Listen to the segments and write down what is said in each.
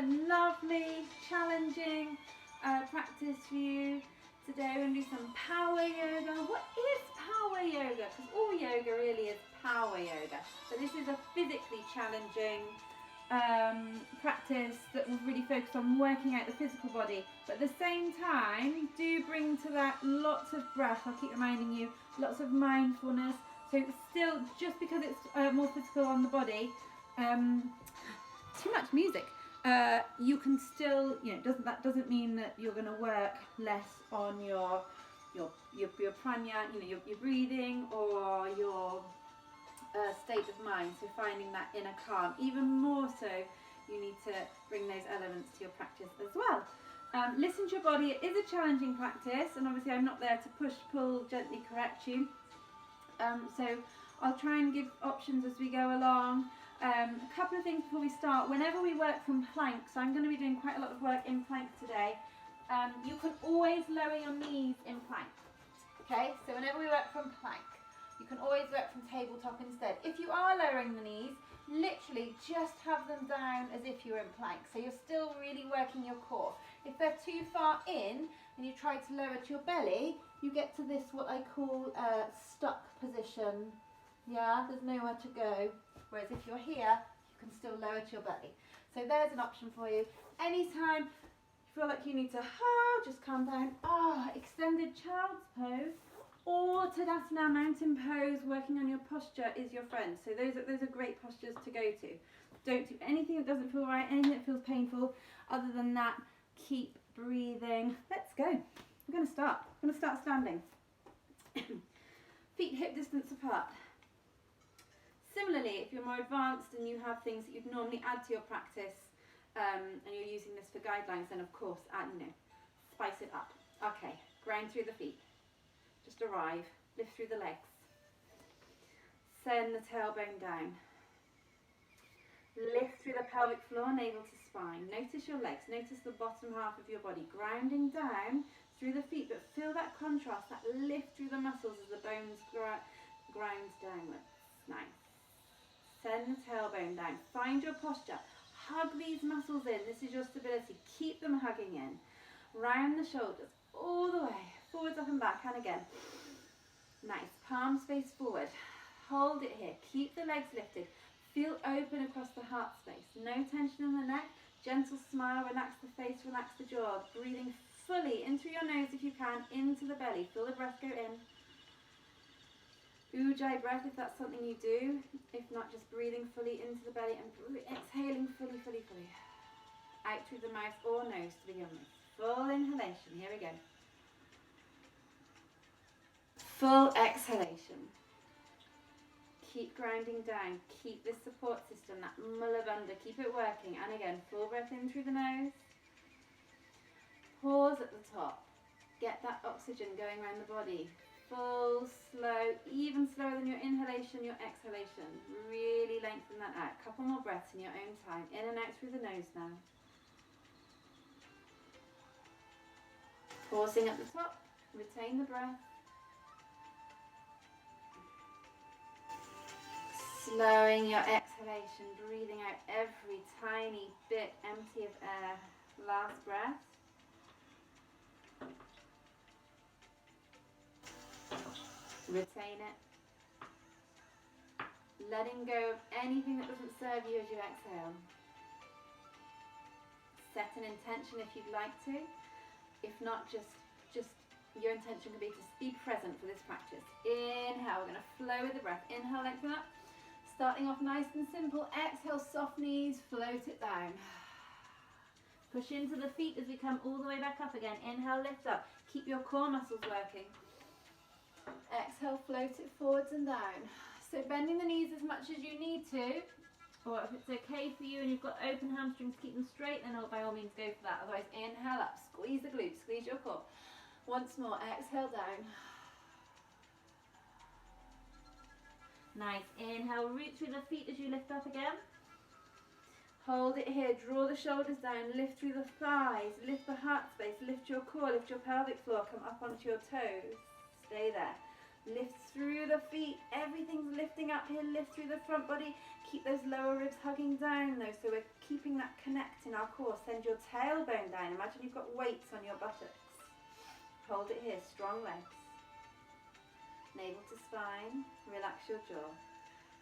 a lovely, challenging practice for you today. We're going to do some power yoga. What is power yoga? Because all yoga really is power yoga. But this is a physically challenging practice that will really focus on working out the physical body. But at the same time, do bring to that lots of breath. I'll keep reminding you, lots of mindfulness. So still, just because it's more physical on the body, too much music. You can still, that doesn't mean that you're going to work less on your prana, your breathing or your state of mind. So finding that inner calm. Even more so, you need to bring those elements to your practice as well. Listen to your body. It is a challenging practice, and obviously I'm not there to push, pull, gently correct you. So I'll try and give options as we go along. A couple of things before we start. Whenever we work from plank, so I'm going to be doing quite a lot of work in plank today, you can always lower your knees in plank. Okay, so whenever we work from plank, you can always work from tabletop instead. If you are lowering the knees, literally just have them down as if you were in plank. So you're still really working your core. If they're too far in and you try to lower to your belly, you get to this, what I call stuck position. Yeah, there's nowhere to go. Whereas if you're here, you can still lower to your belly. So there's an option for you. Anytime you feel like you need to just calm down. Extended child's pose or Tadasana mountain pose, working on your posture is your friend. So those are great postures to go to. Don't do anything that doesn't feel right, anything that feels painful. Other than that, keep breathing. Let's go. We're going to start. I'm going to start standing. Feet hip distance apart. Similarly, if you're more advanced and you have things that you'd normally add to your practice, and you're using this for guidelines, then of course, spice it up. Okay, ground through the feet. Just arrive, lift through the legs. Send the tailbone down. Lift through the pelvic floor, navel to spine. Notice your legs, notice the bottom half of your body, grounding down through the feet, but feel that contrast, that lift through the muscles as the bones grind downwards. Nice. Send the tailbone down. Find your posture. Hug these muscles in. This is your stability. Keep them hugging in. Round the shoulders all the way. Forwards, up and back. And again. Nice. Palms face forward. Hold it here. Keep the legs lifted. Feel open across the heart space. No tension in the neck. Gentle smile. Relax the face. Relax the jaw. Breathing fully in through your nose if you can. Into the belly. Feel the breath go in. Ujjayi breath if that's something you do. If not, just breathing fully into the belly and exhaling fully, fully, fully. Out through the mouth or nose to begin with. Full inhalation. Here we go. Full exhalation. Keep grounding down. Keep this support system, that Mula Bandha. Keep it working. And again, full breath in through the nose. Pause at the top. Get that oxygen going around the body. Full, slow, even slower than your inhalation, your exhalation. Really lengthen that out. Couple more breaths in your own time. In and out through the nose now. Pausing at the top. Retain the breath. Slowing your exhalation. Breathing out every tiny bit empty of air. Last breath. Retain it. Letting go of anything that doesn't serve you as you exhale. Set an intention if you'd like to. If not, just your intention can be to be present for this practice. Inhale, we're going to flow with the breath. Inhale, lengthen up. Starting off nice and simple. Exhale, soft knees, float it down. Push into the feet as we come all the way back up again. Inhale, lift up. Keep your core muscles working. Exhale, float it forwards and down. So bending the knees as much as you need to, or if it's okay for you and you've got open hamstrings, keep them straight, then by all means go for that. Otherwise, inhale up, squeeze the glutes, squeeze your core. Once more, exhale down. Nice. Inhale, root through the feet as you lift up again. Hold it here, draw the shoulders down, lift through the thighs, lift the heart space, lift your core, lift your pelvic floor, come up onto your toes. Stay there. Lift through the feet. Everything's lifting up here. Lift through the front body. Keep those lower ribs hugging down though, so we're keeping that connect in our core. Send your tailbone down. Imagine you've got weights on your buttocks. Hold it here, strong legs. Navel to spine. Relax your jaw.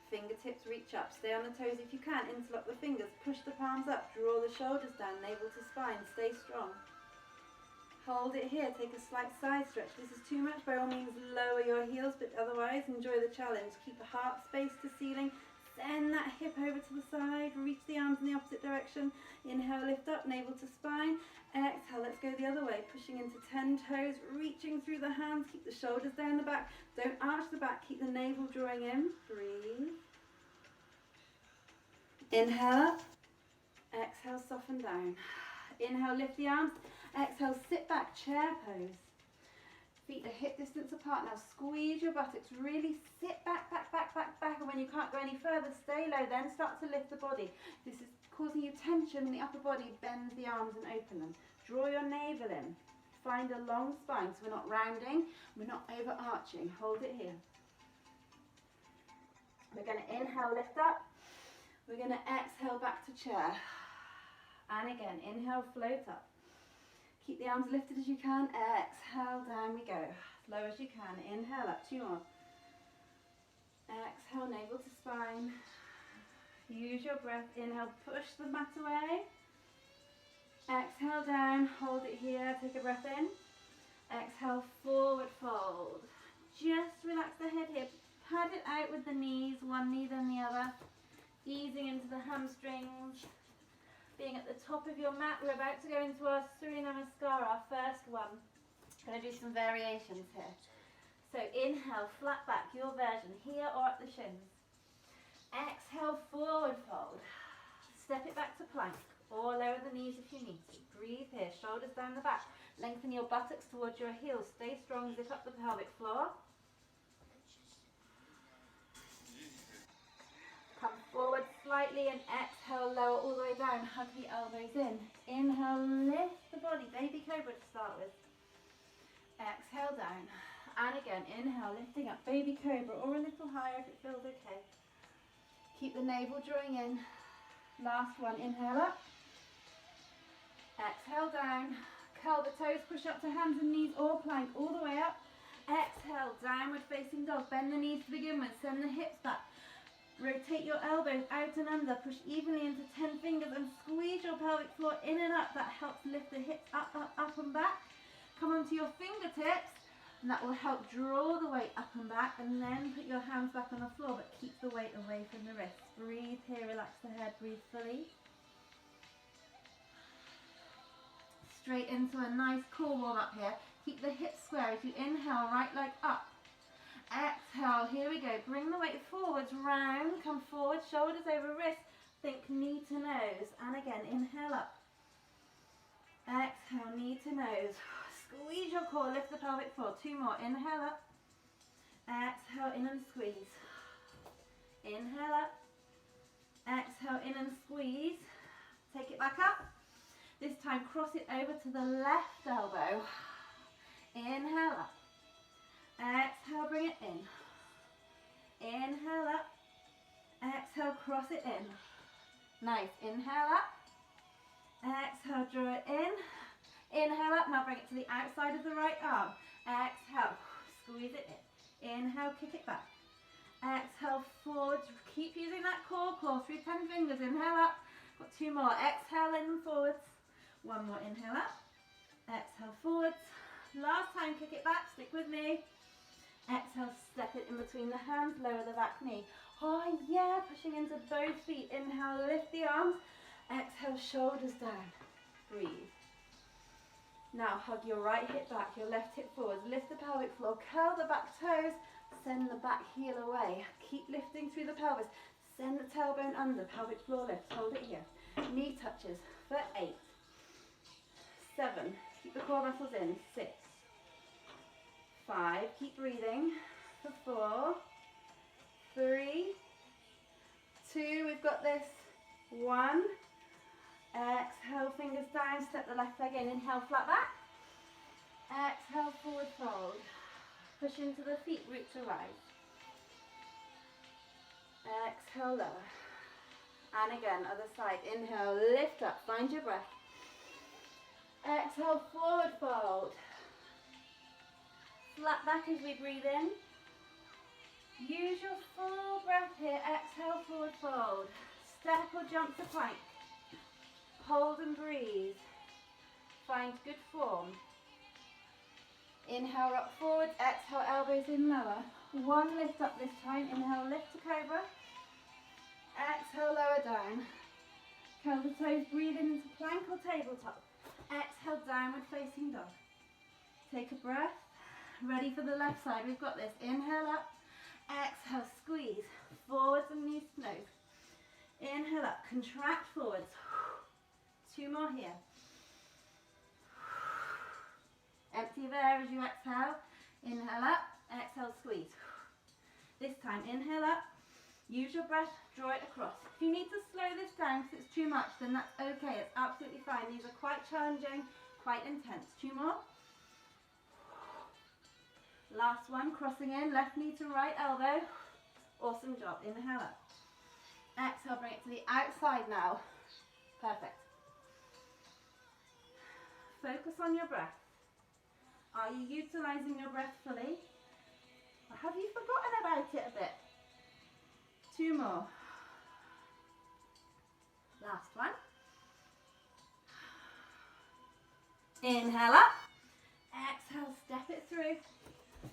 Fingertips reach up. Stay on the toes if you can. Interlock the fingers. Push the palms up. Draw the shoulders down. Navel to spine. Stay strong. Hold it here. Take a slight side stretch. This is too much, by all means lower your heels, but otherwise enjoy the challenge. Keep the heart space to ceiling. Send that hip over to the side. Reach the arms in the opposite direction. Inhale, lift up, navel to spine. Exhale, let's go the other way. Pushing into 10 toes, reaching through the hands. Keep the shoulders down the back. Don't arch the back. Keep the navel drawing in. Breathe. Inhale up. Exhale, soften down. Inhale, lift the arms. Exhale, sit back, chair pose. Feet are hip distance apart. Now squeeze your buttocks. Really sit back, back, back, back, back. And when you can't go any further, stay low. Then start to lift the body. This is causing you tension in the upper body. Bend the arms and open them. Draw your navel in. Find a long spine. So we're not rounding. We're not overarching. Hold it here. We're going to inhale, lift up. We're going to exhale back to chair. And again, inhale, float up. Keep the arms lifted as you can. Exhale, down we go. As low as you can. Inhale up, 2 more. Exhale, navel to spine. Use your breath. Inhale, push the mat away. Exhale, down. Hold it here. Take a breath in. Exhale, forward fold. Just relax the head here. Pad it out with the knees, one knee then the other. Easing into the hamstrings. Being at the top of your mat, we're about to go into our Surya Namaskara, our first one. Going to do some variations here. So inhale, flat back, your version, here or at the shins. Exhale, forward fold. Step it back to plank, or lower the knees if you need to. Breathe here, shoulders down the back. Lengthen your buttocks towards your heels. Stay strong, zip up the pelvic floor. Come forward slightly and exhale, lower all the way down. Hug the elbows in. Inhale, lift the body. Baby cobra to start with. Exhale, down. And again, inhale, lifting up. Baby cobra, or a little higher if it feels okay. Keep the navel drawing in. Last one, inhale up. Exhale, down. Curl the toes, push up to hands and knees or plank all the way up. Exhale, downward facing dog. Bend the knees to begin with. Send the hips back. Rotate your elbows out and under, push evenly into 10 fingers and squeeze your pelvic floor in and up. That helps lift the hips up, up, up and back. Come onto your fingertips and that will help draw the weight up and back, and then put your hands back on the floor but keep the weight away from the wrists. Breathe here, relax the head, breathe fully. Straight into a nice core warm up here. Keep the hips square as you inhale, right leg up. Exhale, here we go. Bring the weight forwards, round, come forward, shoulders over wrists. Think knee to nose. And again, inhale up. Exhale, knee to nose. Squeeze your core, lift the pelvic floor. 2 more. Inhale up. Exhale, in and squeeze. Inhale up. Exhale, in and squeeze. Take it back up. This time, cross it over to the left elbow. Inhale up. Exhale, bring it in. Inhale up. Exhale, cross it in. Nice. Inhale up. Exhale, draw it in. Inhale up. Now bring it to the outside of the right arm. Exhale, squeeze it in. Inhale, kick it back. Exhale, forwards. Keep using that core through 10 fingers. Inhale up. Got 2 more. Exhale, in and forwards. 1 more. Inhale up. Exhale, forwards. Last time, kick it back. Stick with me. Exhale, step it in between the hands, lower the back knee. Oh yeah, pushing into both feet. Inhale, lift the arms. Exhale, shoulders down. Breathe. Now hug your right hip back, your left hip forwards. Lift the pelvic floor, curl the back toes. Send the back heel away. Keep lifting through the pelvis. Send the tailbone under, pelvic floor lift. Hold it here. Knee touches for 8. 7. Keep the core muscles in. 6. 5, keep breathing, for 4, 3, 2, we've got this, 1, exhale, fingers down, step the left leg in, inhale, flat back, exhale, forward fold, Push into the feet, root to rise. Exhale, lower. And again, other side. Inhale, lift up, find your breath. Exhale, forward fold. Flat back as we breathe in. Use your full breath here. Exhale, forward fold. Step or jump to plank. Hold and breathe. Find good form. Inhale, up forward. Exhale, elbows in lower. One lift up this time. Inhale, lift to cobra. Exhale, lower down. Curl the toes, breathe in into plank or tabletop. Exhale, downward facing dog. Take a breath. Ready for the left side. We've got this. Inhale up. Exhale, squeeze. Forwards and knees to nose. Inhale up. Contract forwards. Two more here. Empty of air as you exhale. Inhale up. Exhale, squeeze. This time, inhale up. Use your breath, draw it across. If you need to slow this down because it's too much, then that's okay. It's absolutely fine. These are quite challenging, quite intense. Two more. Last one, crossing in, left knee to right elbow. Awesome job. Inhale up. Exhale, bring it to the outside now. Perfect. Focus on your breath. Are you utilizing your breath fully? Or have you forgotten about it a bit? Two more. Last one. Inhale up. Exhale, step it through.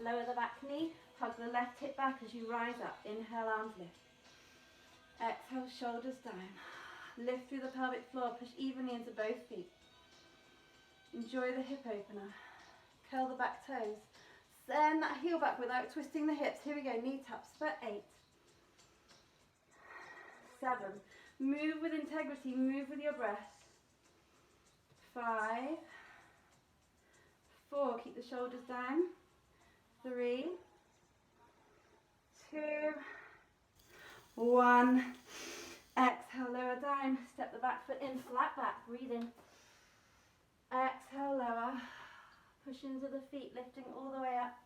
Lower the back knee. Hug the left hip back as you rise up. Inhale, arms lift. Exhale, shoulders down. Lift through the pelvic floor. Push evenly into both feet. Enjoy the hip opener. Curl the back toes. Send that heel back without twisting the hips. Here we go. Knee taps for 8. 7. Move with integrity. Move with your breath. 5. 4. Keep the shoulders down. 3. 2. 1. Exhale, lower down. Step the back foot in, flat back. Breathe in. Exhale, lower. Push into the feet, lifting all the way up.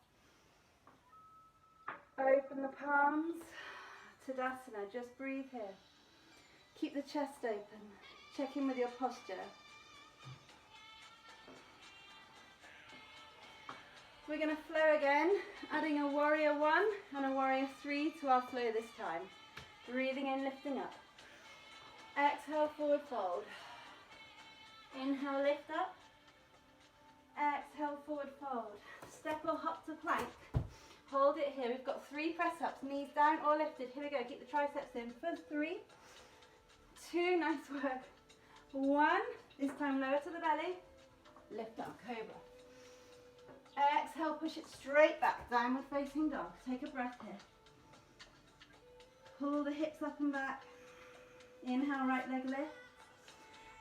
Open the palms. Tadasana. Just breathe here. Keep the chest open. Check in with your posture. We're going to flow again, adding a warrior 1 and a warrior 3 to our flow this time. Breathing in, lifting up. Exhale, forward fold. Inhale, lift up. Exhale, forward fold. Step or hop to plank. Hold it here. We've got 3 press-ups, knees down or lifted. Here we go. Keep the triceps in for 3, 2, nice work. 1, this time lower to the belly. Lift up, cobra. Exhale, push it straight back, downward facing dog. Take a breath here. Pull the hips up and back. Inhale, right leg lift.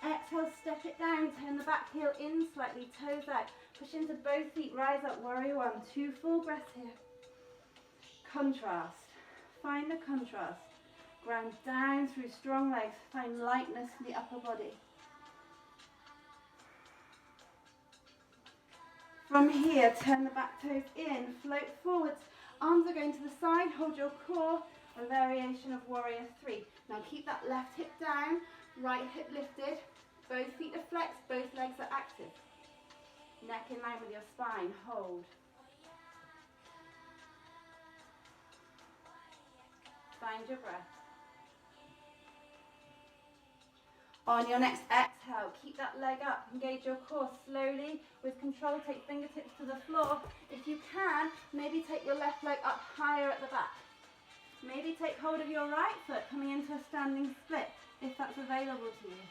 Exhale, step it down, turn the back heel in slightly, toes out. Push into both feet, rise up, warrior 1. 2 full breaths here. Contrast. Find the contrast. Ground down through strong legs. Find lightness in the upper body. From here, turn the back toes in, float forwards. Arms are going to the side, hold your core, a variation of warrior 3. Now keep that left hip down, right hip lifted. Both feet are flexed, both legs are active. Neck in line with your spine, hold. Find your breath. On your next exhale, keep that leg up, engage your core slowly. With control, take fingertips to the floor. If you can, maybe take your left leg up higher at the back. Maybe take hold of your right foot, coming into a standing split, if that's available to you.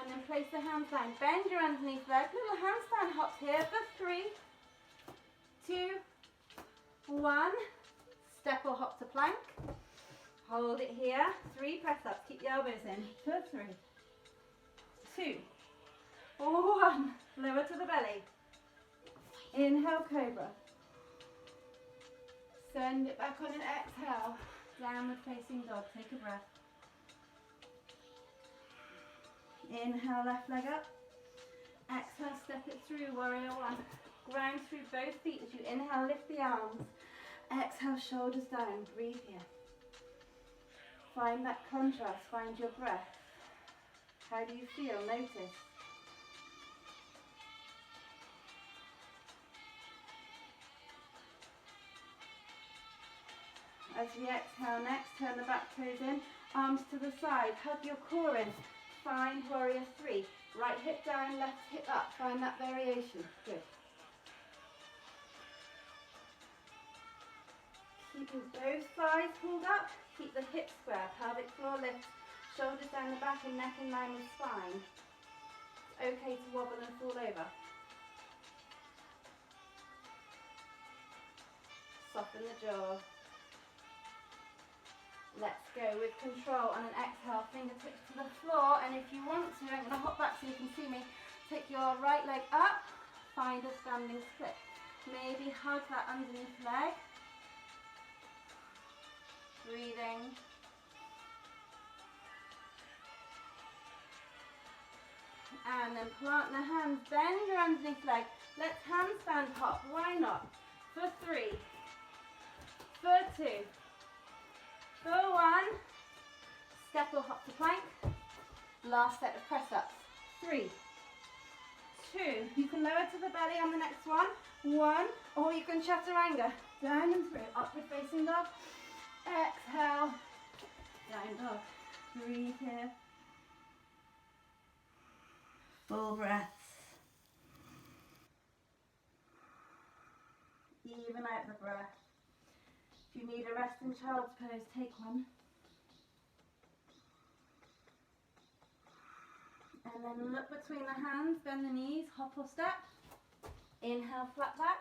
And then place the hands down. Bend your underneath leg. Little handstand hops here for 3, 2, 1. Step or hop to plank. Hold it here. 3 press-ups. Keep the elbows in. For 3, 2, 1. Lower to the belly. Inhale, cobra. Send it back on an exhale. Downward facing dog. Take a breath. Inhale, left leg up. Exhale, step it through, warrior one. Ground through both feet as you inhale, lift the arms. Exhale, shoulders down, breathe here. Find that contrast, find your breath. How do you feel? Notice. As we exhale next, turn the back toes in, arms to the side, hug your core in. Find warrior three. Right hip down, left hip up. Find that variation. Good. Keeping both thighs pulled up. Keep the hips square. Pelvic floor lift. Shoulders down the back and neck in line with spine. It's okay to wobble and fall over. Soften the jaw. Let's go with control on an exhale, fingertips to the floor, and if you want to, I'm going to hop back so you can see me, take your right leg up, find a standing split. Maybe hug that underneath leg. Breathing. And then plant the hands, bend your underneath leg. Let's handstand hop, why not? For 3, for 2, for 1, step or hop to plank, last set of press ups, 3, 2, you can lower to the belly on the next one, 1, or you can chaturanga, down and through, upward facing dog, exhale, down dog, breathe here, full breaths, even out the breath. If you need a rest in child's pose, take one. And then look between the hands, bend the knees, hop or step. Inhale, flat back.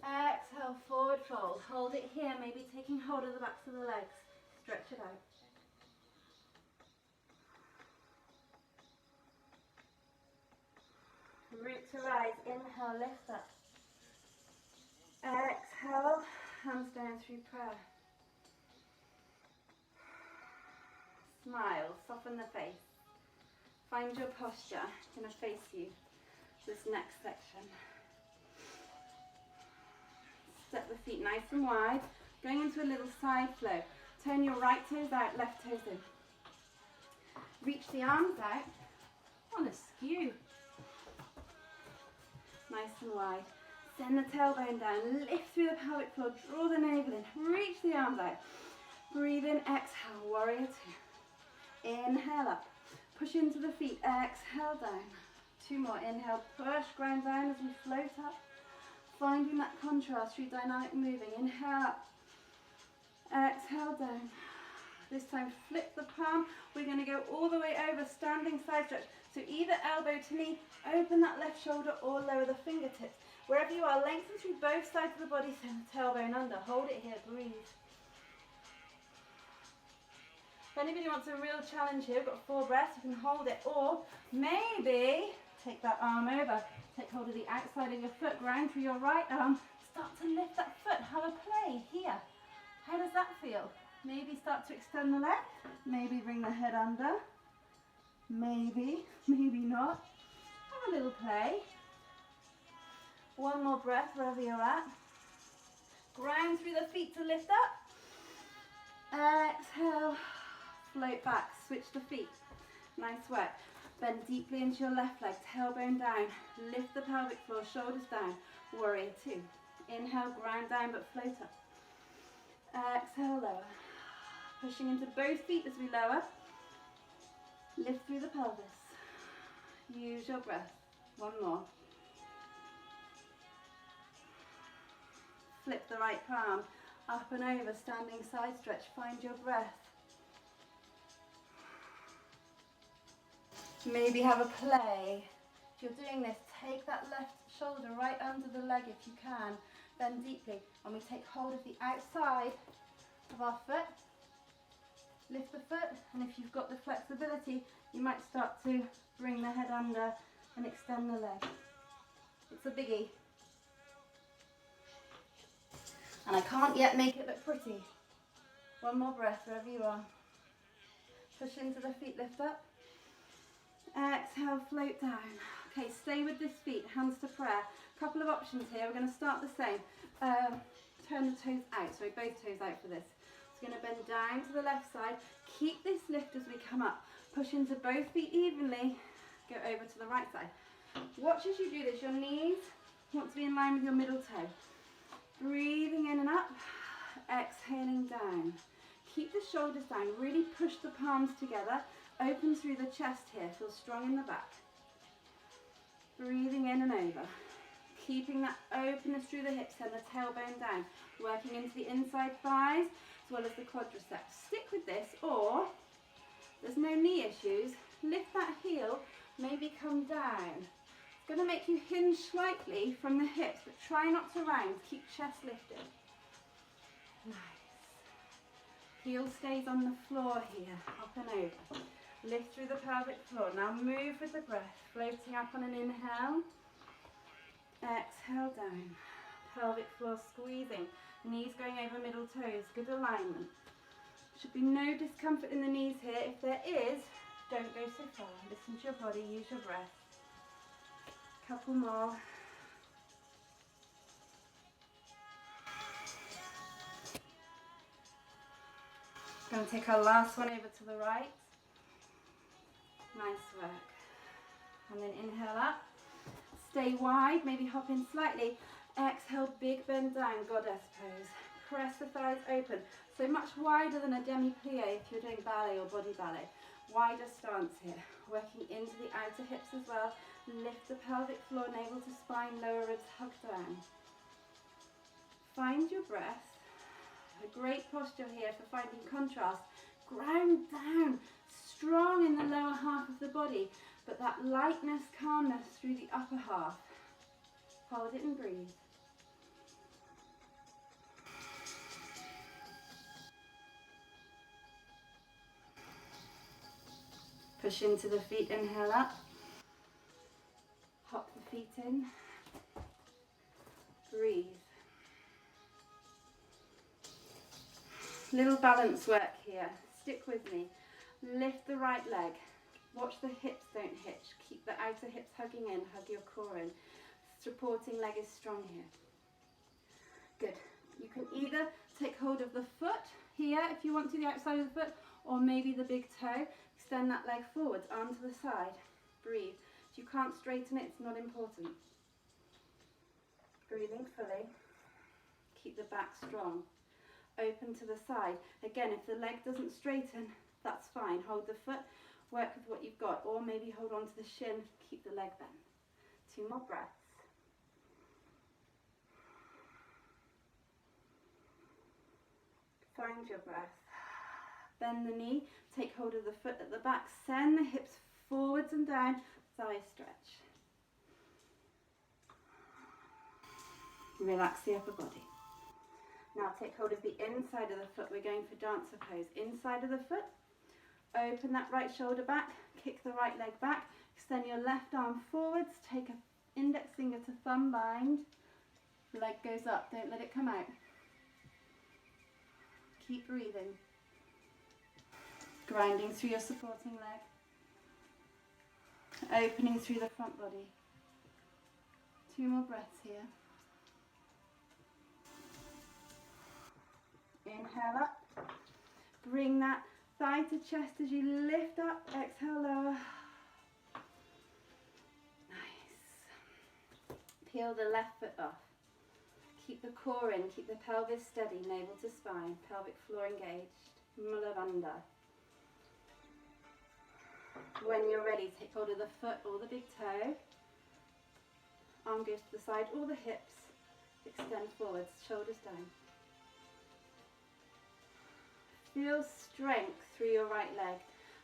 Exhale, forward fold. Hold it here, maybe taking hold of the backs of the legs. Stretch it out. Root to rise, inhale, lift up. Exhale, hands down through prayer. Smile, soften the face. Find your posture. I'm going to face you this next section. Step the feet nice and wide. Going into a little side flow. Turn your right toes out, left toes in. Reach the arms out on a skew. Nice and wide. Send the tailbone down, lift through the pelvic floor, draw the navel in, reach the arms out. Breathe in, exhale, warrior two. Inhale up, push into the feet, exhale down. 2 more, inhale, push, ground down as we float up. Finding that contrast through dynamic moving. Inhale up, exhale down. This time flip the palm, we're going to go all the way over, standing side stretch. So either elbow to knee, open that left shoulder or lower the fingertips. Wherever you are, lengthen through both sides of the body, send the tailbone under. Hold it here, breathe. If anybody wants a real challenge here, we've got 4 breaths, you can hold it. Or maybe take that arm over, take hold of the outside of your foot, ground through your right arm, start to lift that foot, have a play here. How does that feel? Maybe start to extend the leg, maybe bring the head under, maybe not. Have a little play. 1 more breath wherever you're at. Ground through the feet to lift up. Exhale, float back, switch the feet. Nice work. Bend deeply into your left leg, tailbone down. Lift the pelvic floor, shoulders down. Warrior two. Inhale, ground down but float up. Exhale, lower. Pushing into both feet as we lower. Lift through the pelvis. Use your breath. 1 more. Flip the right palm up and over, standing side stretch. Find your breath. Maybe have a play. If you're doing this, take that left shoulder right under the leg if you can. Bend deeply, and we take hold of the outside of our foot. Lift the foot, and if you've got the flexibility, you might start to bring the head under and extend the leg. It's a biggie. And I can't yet make it look pretty. 1 more breath wherever you are. Push into the feet, lift up. Exhale, float down. Okay, stay with this feet, hands to prayer. Couple of options here. We're going to start the same. Turn the toes out, sorry, both toes out for this. It's going to bend down to the left side. Keep this lift as we come up. Push into both feet evenly. Go over to the right side. Watch as you do this. Your knees want to be in line with your middle toe. Breathing in and up. Exhaling down. Keep the shoulders down. Really push the palms together. Open through the chest here. Feel strong in the back. Breathing in and over. Keeping that openness through the hips and the tailbone down. Working into the inside thighs as well as the quadriceps. Stick with this, or there's no knee issues. Lift that heel, maybe come down. It's going to make you hinge slightly from the hips, but try not to round. Keep chest lifted. Nice. Heel stays on the floor here, up and over. Lift through the pelvic floor. Now move with the breath, floating up on an inhale. Exhale down. Pelvic floor squeezing. Knees going over middle toes. Good alignment. Should be no discomfort in the knees here. If there is, don't go so far. Listen to your body, use your breath. Couple more. Going to take our last one over to the right. Nice work. And then inhale up. Stay wide, maybe hop in slightly. Exhale, big bend down, goddess pose. Press the thighs open. So much wider than a demi-plie if you're doing ballet or body ballet. Wider stance here. Working into the outer hips as well. Lift the pelvic floor, navel to spine, lower ribs hug down. Find your breath. A great posture here for finding contrast. Ground down, strong in the lower half of the body, but that lightness, calmness through the upper half. Hold it and breathe. Push into the feet, inhale up. Hop the feet in. Breathe. Little balance work here. Stick with me. Lift the right leg. Watch the hips don't hitch. Keep the outer hips hugging in. Hug your core in. Supporting leg is strong here. Good. You can either take hold of the foot here if you want to, the outside of the foot, or maybe the big toe. Extend that leg forwards, arm to the side. Breathe. If you can't straighten it, it's not important. Breathing fully. Keep the back strong. Open to the side. Again, if the leg doesn't straighten, that's fine. Hold the foot, work with what you've got, or maybe hold on to the shin, keep the leg bent. 2 more breaths. Find your breath. Bend the knee, take hold of the foot at the back, send the hips forwards and down, thigh stretch. Relax the upper body. Now take hold of the inside of the foot. We're going for dancer pose. Inside of the foot. Open that right shoulder back. Kick the right leg back. Extend your left arm forwards. Take an index finger to thumb bind. Leg goes up. Don't let it come out. Keep breathing. Grinding through your supporting leg. Opening through the front body. 2 more breaths here. Inhale up. Bring that thigh to chest as you lift up. Exhale, lower. Nice. Peel the left foot off. Keep the core in. Keep the pelvis steady. Navel to spine. Pelvic floor engaged. Mula Bandha. When you're ready, take hold of the foot or the big toe. Arm goes to the side or the hips. Extend forwards. Shoulders down. Feel strength through your right leg.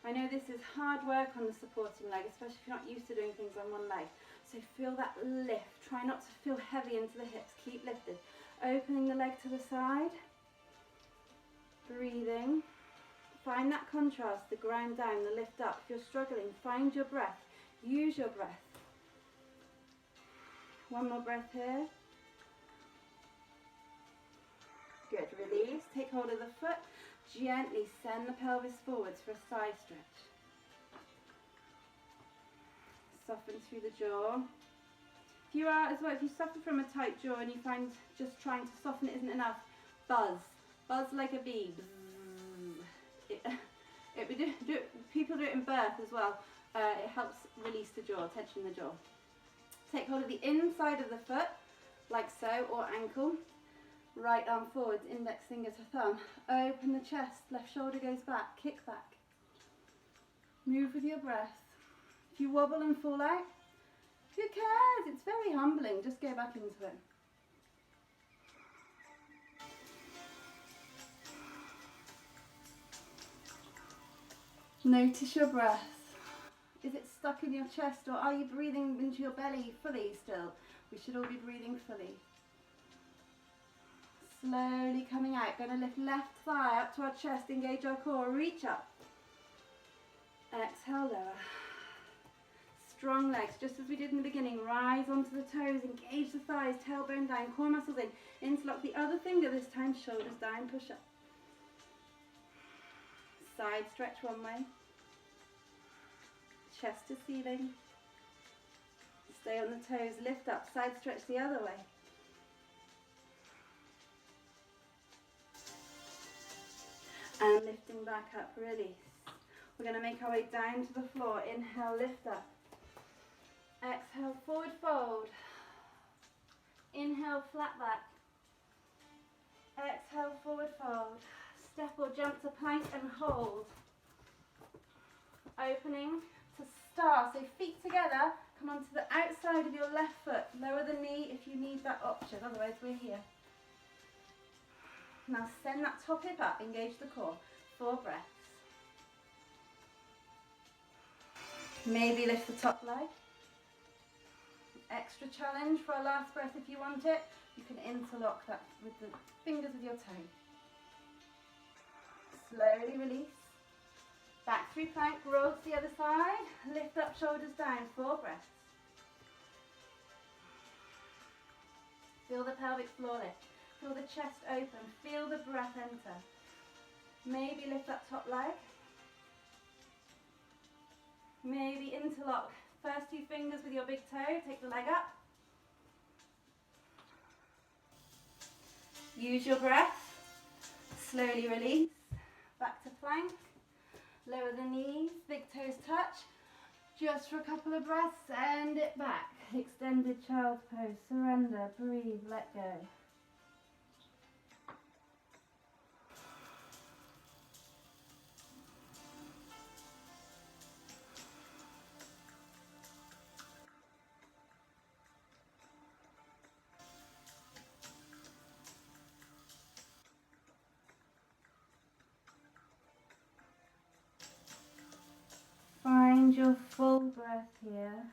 I know this is hard work on the supporting leg, especially if you're not used to doing things on one leg. So feel that lift. Try not to feel heavy into the hips. Keep lifted. Opening the leg to the side. Breathing. Find that contrast, the ground down, the lift up. If you're struggling, find your breath. Use your breath. 1 more breath here. Good. Release. Take hold of the foot. Gently send the pelvis forwards for a side stretch. Soften through the jaw. If you are as well, if you suffer from a tight jaw and you find just trying to soften it isn't enough, buzz. Buzz like a bee. People do it in birth as well. It helps release the jaw, tension in the jaw. Take hold of the inside of the foot, like so, or ankle. Right arm forward, index finger to thumb. Open the chest, left shoulder goes back, kick back. Move with your breath. If you wobble and fall out, who cares? It's very humbling. Just go back into it. Notice your breath. Is it stuck in your chest, or are you breathing into your belly fully still? We should all be breathing fully. Slowly coming out. Going to lift left thigh up to our chest, engage our core, reach up. Exhale, lower. Strong legs, just as we did in the beginning. Rise onto the toes, engage the thighs, tailbone down, core muscles in. Interlock the other finger this time, shoulders down, push up. Side stretch one way. Chest to ceiling. Stay on the toes, lift up, side stretch the other way. And lifting back up, release. We're going to make our way down to the floor. Inhale, lift up. Exhale, forward fold. Inhale, flat back. Exhale, forward fold. Step or jump to plank and hold. Opening to star. So feet together, come onto the outside of your left foot. Lower the knee if you need that option, otherwise we're here. Now send that top hip up, engage the core. 4 breaths. Maybe lift the top leg. Extra challenge for our last breath if you want it. You can interlock that with the fingers of your toe. Slowly release. Back through plank, roll to the other side. Lift up, shoulders down, 4 breaths. Feel the pelvic floor lift. Feel the chest open. Feel the breath enter. Maybe lift that top leg. Maybe interlock. First 2 fingers with your big toe. Take the leg up. Use your breath. Slowly release. Back to plank. Lower the knees. Big toes touch. Just for a couple of breaths. Send it back. Extended child's pose. Surrender. Breathe. Let go. Find your full breath here.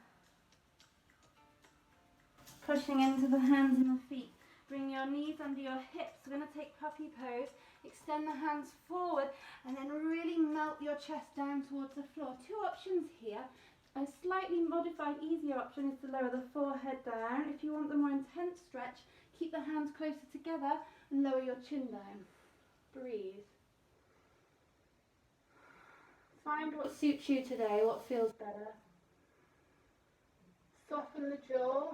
Pushing into the hands and the feet. Bring your knees under your hips. We're going to take puppy pose. Extend the hands forward and then really melt your chest down towards the floor. 2 options here. A slightly modified, easier option is to lower the forehead down. If you want the more intense stretch, keep the hands closer together and lower your chin down. Breathe. Find what suits you today, what feels better. Soften the jaw.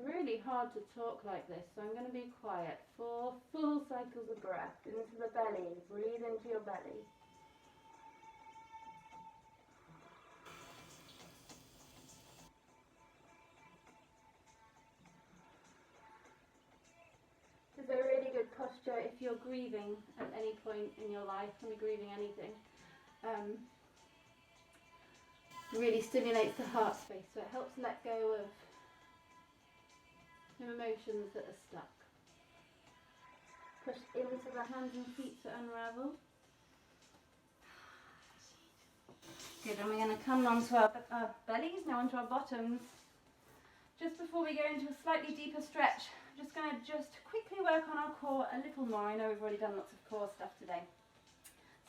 Really hard to talk like this, so I'm going to be quiet. 4 full cycles of breath into the belly. Breathe into your belly. This is a really good posture if you're grieving at any point in your life, when you're grieving anything. Really stimulates the heart space, so it helps let go of some emotions that are stuck. Push into the hands and feet to unravel. Good, and we're going to come onto our bellies, now onto our bottoms. Just before we go into a slightly deeper stretch, I'm just going to quickly work on our core a little more. I know we've already done lots of core stuff today.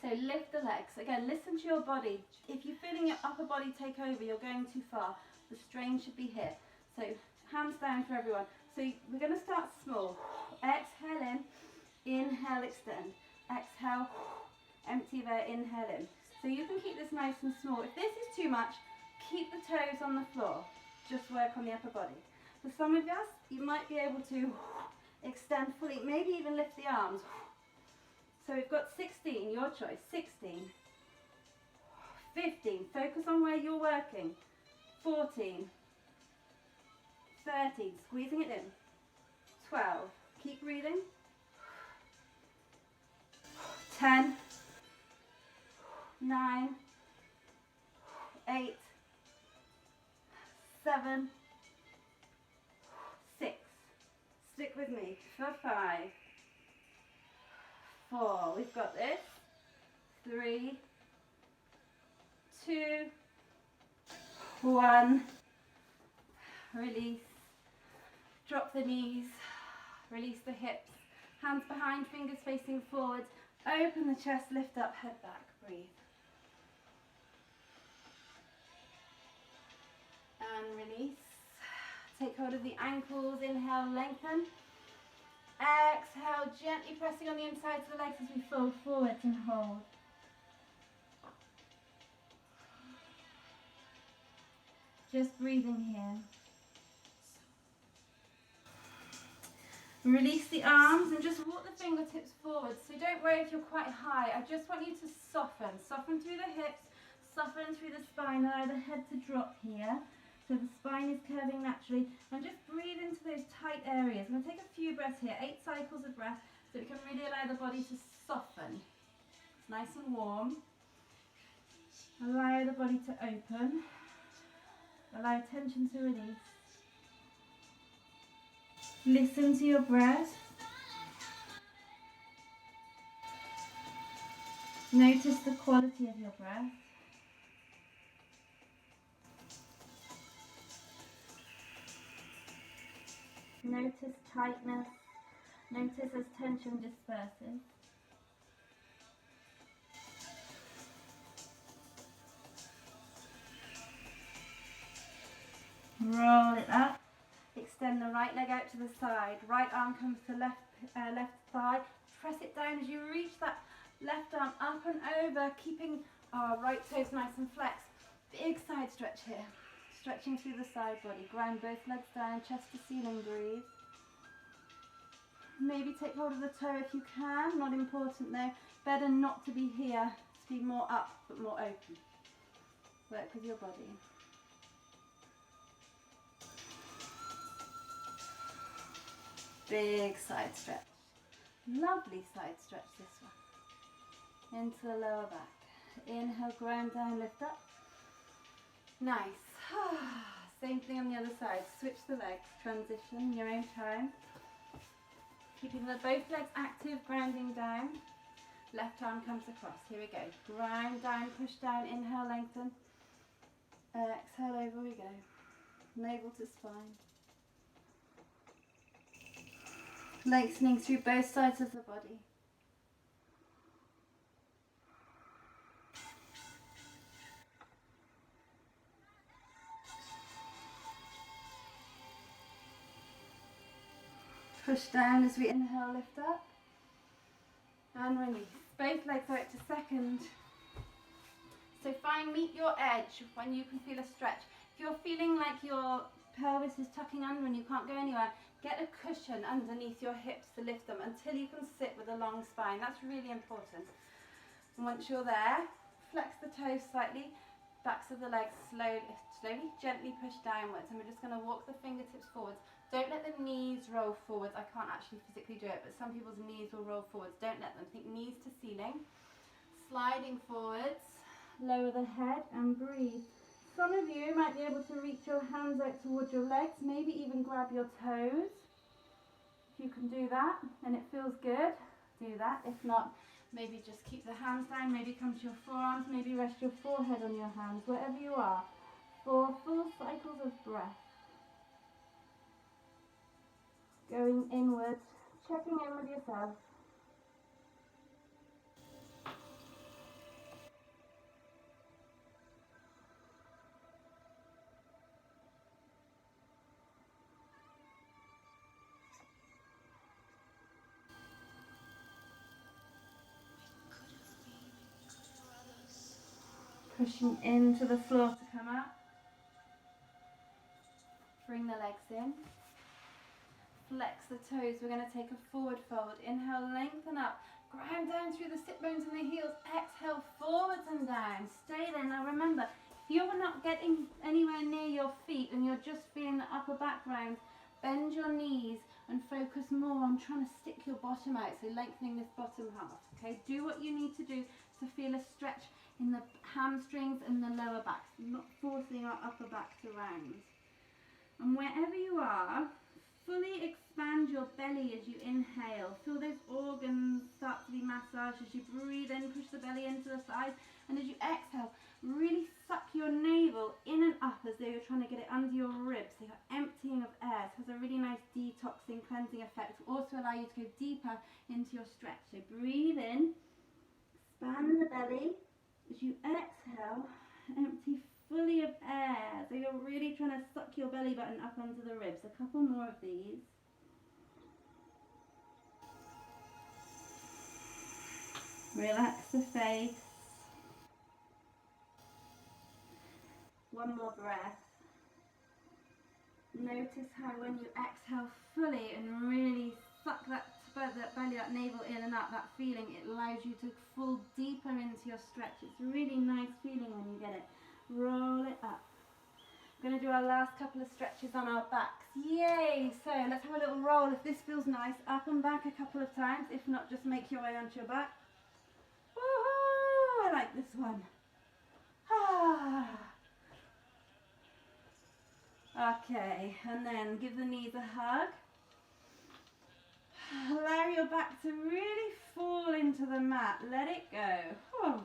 So lift the legs. Again, listen to your body. If you're feeling your upper body take over, you're going too far. The strain should be here. So hands down for everyone. So we're going to start small. Exhale in. Inhale, extend. Exhale, empty there, inhale in. So you can keep this nice and small. If this is too much, keep the toes on the floor. Just work on the upper body. For some of us, you might be able to extend fully, maybe even lift the arms. So we've got 16, your choice, 16, 15, focus on where you're working, 14, 13, squeezing it in, 12, keep breathing, 10, 9, 8, 7, 6, stick with me, for 5, 4, we've got this, 3, 2, 1, release, drop the knees, release the hips, hands behind, fingers facing forward, open the chest, lift up, head back, breathe. And release. Take hold of the ankles, inhale, lengthen. Exhale, gently pressing on the insides of the legs as we fold forwards and hold. Just breathing here. Release the arms and just walk the fingertips forward. So don't worry if you're quite high. I just want you to soften. Soften through the hips, soften through the spine. Allow the head to drop here. So the spine is curving naturally. And just breathe into those tight areas. I'm going to take a few breaths here. 8 cycles of breath so we can really allow the body to soften. It's nice and warm. Allow the body to open. Allow tension to release. Listen to your breath. Notice the quality of your breath. Notice tightness. Notice as tension disperses. Roll it up. Extend the right leg out to the side. Right arm comes to left thigh. Press it down as you reach that left arm up and over, keeping our right toes nice and flexed. Big side stretch here. Stretching through the side body. Ground both legs down, chest to ceiling, breathe. Maybe take hold of the toe if you can. Not important though. Better not to be here. To be more up but more open. Work with your body. Big side stretch. Lovely side stretch this one. Into the lower back. Inhale, ground down, lift up. Nice. Same thing on the other side. Switch the legs. Transition your own time. Keeping both legs active, grounding down. Left arm comes across. Here we go. Ground down, push down. Inhale, lengthen. Exhale, over we go. Navel to spine. Lengthening through both sides of the body. Push down as we inhale, lift up. And release. Both legs out to second. So meet your edge when you can feel a stretch. If you're feeling like your pelvis is tucking under and you can't go anywhere, get a cushion underneath your hips to lift them until you can sit with a long spine. That's really important. And once you're there, flex the toes slightly, backs of the legs slowly, gently push downwards. And we're just going to walk the fingertips forwards. Don't let the knees roll forwards. I can't actually physically do it, but some people's knees will roll forwards. Don't let them. Think knees to ceiling. Sliding forwards. Lower the head and breathe. Some of you might be able to reach your hands out towards your legs, maybe even grab your toes. If you can do that and it feels good, do that. If not, maybe just keep the hands down, maybe come to your forearms, maybe rest your forehead on your hands, wherever you are. 4 full cycles of breath. Going inwards, checking in with yourself. Pushing into the floor to come up. Bring the legs in. Flex the toes. We're going to take a forward fold. Inhale, lengthen up. Ground down through the sit bones and the heels. Exhale, forwards and down. Stay there. Now remember, if you're not getting anywhere near your feet and you're just feeling the upper back round, bend your knees and focus more on trying to stick your bottom out, so lengthening this bottom half. Okay, do what you need to do to feel a stretch in the hamstrings and the lower back, not forcing our upper back to round. And wherever you are, fully expand your belly as you inhale. Feel those organs start to be massaged as you breathe in, push the belly into the side, and as you exhale, really suck your navel in and up as though you're trying to get it under your ribs. So you're emptying of air. It has a really nice detoxing, cleansing effect. It will also allow you to go deeper into your stretch. So breathe in, expand the belly. As you exhale, empty fully of air. So you're really trying to suck your belly button up onto the ribs. A couple more of these. Relax the face. One more breath. Notice how when you exhale fully and really suck that belly, that navel in and up, that feeling, it allows you to fall deeper into your stretch. It's a really nice feeling when you get it. Roll it up. We're going to do our last couple of stretches on our backs. Yay! So let's have a little roll. If this feels nice, up and back a couple of times. If not, just make your way onto your back. Woohoo! I like this one. Ah. Okay, and then give the knees a hug. Allow your back to really fall into the mat. Let it go. Oh.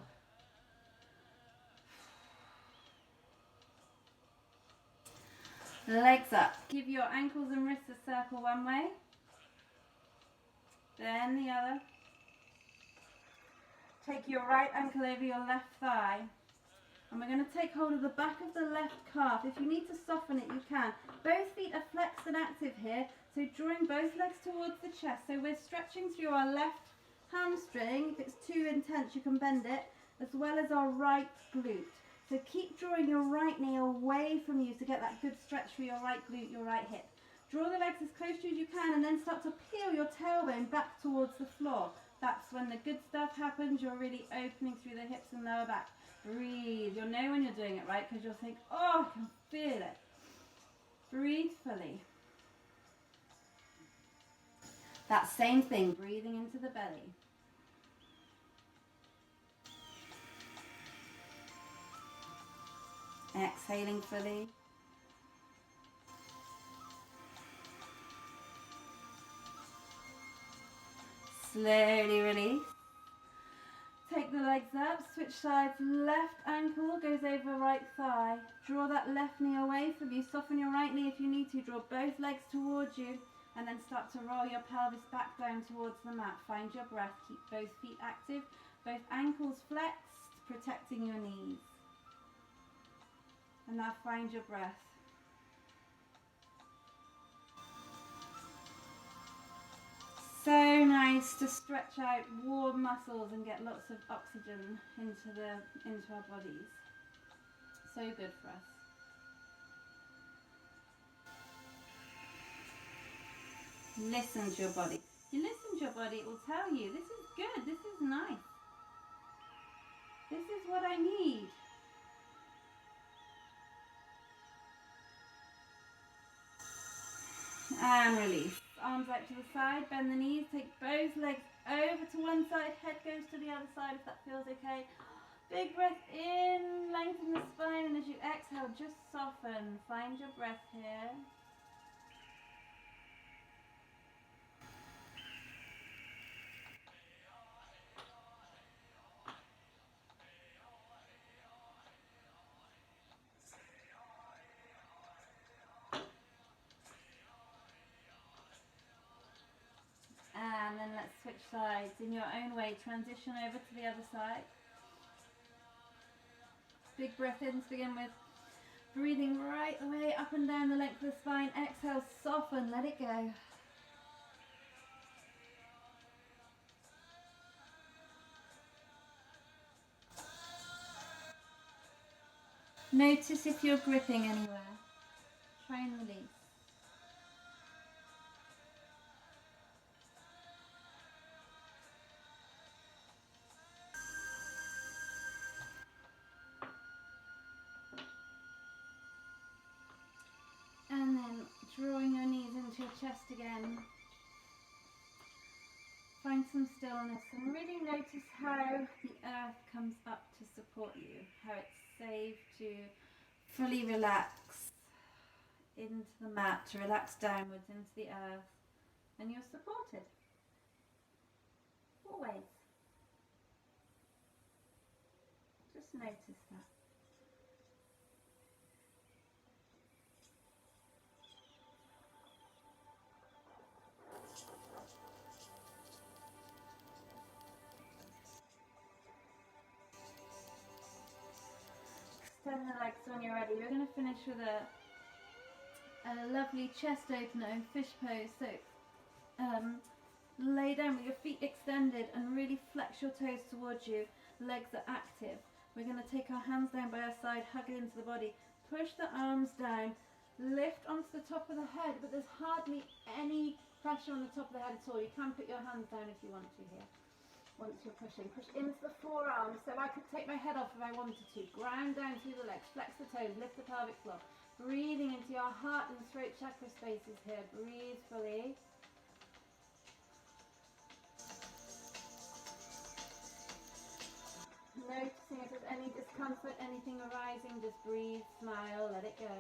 Legs up. Give your ankles and wrists a circle one way, then the other. Take your right ankle over your left thigh. And we're going to take hold of the back of the left calf. If you need to soften it, you can. Both feet are flexed and active here, so drawing both legs towards the chest. So we're stretching through our left hamstring. If it's too intense, you can bend it, as well as our right glute. So keep drawing your right knee away from you to get that good stretch for your right glute, your right hip. Draw the legs as close to you as you can, and then start to peel your tailbone back towards the floor. That's when the good stuff happens. You're really opening through the hips and lower back. Breathe. You'll know when you're doing it right because you'll think, oh, I can feel it. Breathe fully. That same thing, breathing into the belly. Exhaling fully. Slowly release. Take the legs up, switch sides, left ankle goes over right thigh. Draw that left knee away from you, soften your right knee if you need to, draw both legs towards you, and then start to roll your pelvis back down towards the mat. Find your breath, keep both feet active, both ankles flexed, protecting your knees. And now find your breath. So nice to stretch out warm muscles and get lots of oxygen into our bodies. So good for us. Listen to your body. You listen to your body, it will tell you, this is good, this is nice. This is what I need. And release. Arms out to the side, bend the knees, take both legs over to one side, head goes to the other side if that feels okay. Big breath in, lengthen the spine, and as you exhale, just soften. Find your breath here. And then let's switch sides in your own way. Transition over to the other side. Big breath in to begin with. Breathing right the way up and down the length of the spine. Exhale, soften, let it go. Notice if you're gripping anywhere. Try and release. chest again. Find some stillness and really notice how the earth comes up to support you, how it's safe to fully relax into the mat, to relax downwards into the earth, and you're supported. Always. Just notice that. Extend the legs when you're ready. We're going to finish with a lovely chest opener in fish pose. So lay down with your feet extended and really flex your toes towards you. Legs are active. We're going to take our hands down by our side, hug it into the body. Push the arms down. Lift onto the top of the head, but there's hardly any pressure on the top of the head at all. You can put your hands down if you want to here. Once you're pushing, push into the forearms. So I could take my head off if I wanted to. Ground down through the legs, flex the toes, lift the pelvic floor. Breathing into your heart and throat chakra spaces here. Breathe fully. Noticing if there's any discomfort, anything arising, just breathe, smile, let it go.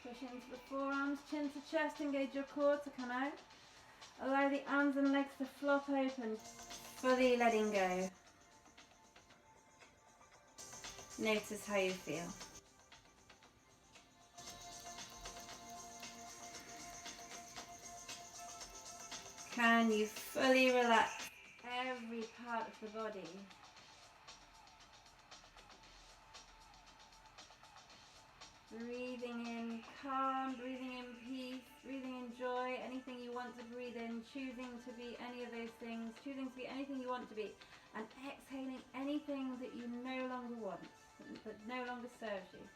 Push into the forearms, chin to chest, engage your core to come out. Allow the arms and legs to flop open, fully letting go. Notice how you feel. Can you fully relax every part of the body? Breathing in calm, breathing in peace, breathing in joy, anything you want to breathe in, choosing to be any of those things, choosing to be anything you want to be, and exhaling anything that you no longer want, that no longer serves you.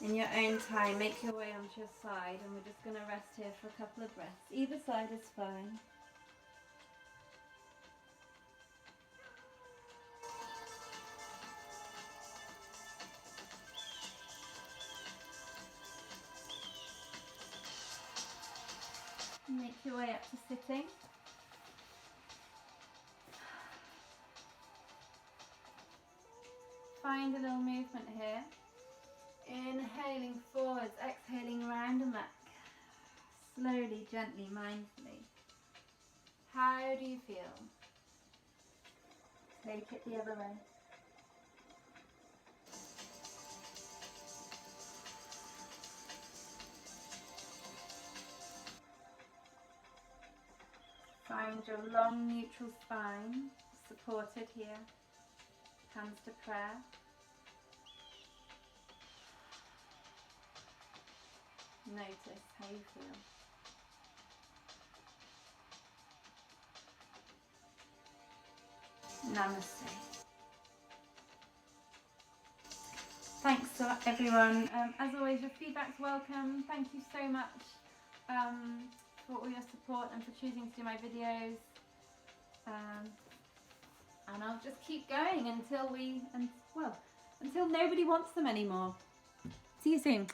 In your own time, make your way onto your side, and we're just going to rest here for a couple of breaths. Either side is fine. Make your way up to sitting. Find a little movement here. Inhaling forwards, exhaling round and back. Slowly, gently, mindfully. How do you feel? Take it the other way. Find your long neutral spine, supported here. Hands to prayer. Notice how you feel. Namaste. Thanks to everyone. As always, your feedback's welcome. Thank you so much for all your support and for choosing to do my videos. And I'll just keep going until nobody wants them anymore. See you soon.